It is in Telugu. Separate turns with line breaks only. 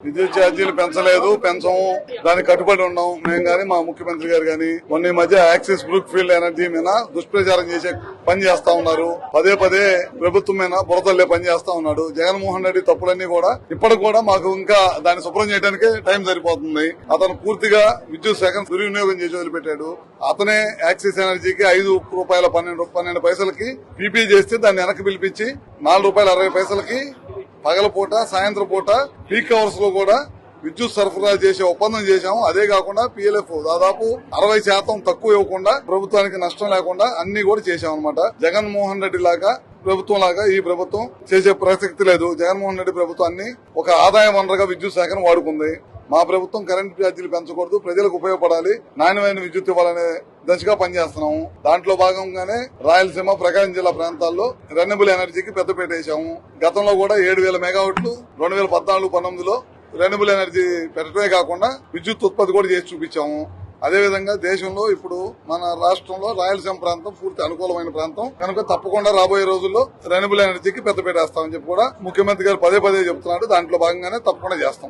విద్యుత్ ఛార్జీలు పెంచలేదు, పెంచము, దానికి కట్టుబడి ఉన్నాం మేము గాని మా ముఖ్యమంత్రి గారు గాని. మొన్న ఈ మధ్య యాక్సిస్ బ్రూక్ ఫీల్డ్ ఎనర్జీ మీద దుష్ప్రచారం చేసే పని చేస్తా ఉన్నారు. పదే పదే ప్రభుత్వం మీద బురదల్లే పని చేస్తా ఉన్నాడు. జగన్మోహన్ రెడ్డి తప్పులన్నీ కూడా ఇప్పటికి కూడా మాకు ఇంకా దాన్ని శుభ్రం చేయడానికి టైం సరిపోతుంది. అతను పూర్తిగా విద్యుత్ శాఖను దుర్వినియోగం చేసి వదిలిపెట్టాడు. అతనే యాక్సిస్ ఎనర్జీకి ₹5.12 పీపీ చేస్తే దాన్ని వెనక్కి పిలిపించి ₹4.60 పగలపూట సాయంత్రం పూట పీక్ అవర్స్ లో కూడా విద్యుత్ సరఫరా చేసే ఒప్పందం చేశాము. అదే కాకుండా PLF దాదాపు 60% తక్కువ ఇవ్వకుండా ప్రభుత్వానికి నష్టం లేకుండా అన్ని కూడా చేశామన్నమాట. జగన్మోహన్ రెడ్డి లాగా ప్రభుత్వం లాగా ఈ ప్రభుత్వం చేసే ప్రసక్తి లేదు. జగన్మోహన్ రెడ్డి ప్రభుత్వాన్ని ఒక ఆదాయ వనరుగా విద్యుత్ శాఖను వాడుకుంది. మా ప్రభుత్వం కరెంటు ఛార్జీలు పెంచకూడదు, ప్రజలకు ఉపయోగపడాలి, నాణ్యమైన విద్యుత్ ఇవ్వాలనే దశగా పనిచేస్తున్నాము. దాంట్లో భాగంగానే రాయలసీమ, ప్రకాశం జిల్లా ప్రాంతాల్లో రెన్యూబుల్ ఎనర్జీకి పెద్దపీట వేశాము. గతంలో కూడా 7,000 మెగావాట్లు 2014-19లో రెన్యూబుల్ ఎనర్జీ పెట్టడమే కాకుండా విద్యుత్ ఉత్పత్తి కూడా చేసి చూపించాము. అదేవిధంగా దేశంలో ఇప్పుడు మన రాష్ట్రంలో రాయలసీమ ప్రాంతం పూర్తి అనుకూలమైన ప్రాంతం కనుక తప్పకుండా రాబోయే రోజుల్లో రెన్యూబుల్ ఎనర్జీకి పెద్దపీట వేస్తామని చెప్పి కూడా ముఖ్యమంత్రి గారు పదే పదే చెబుతున్నాడు. దాంట్లో భాగంగానే తప్పకుండా చేస్తాం.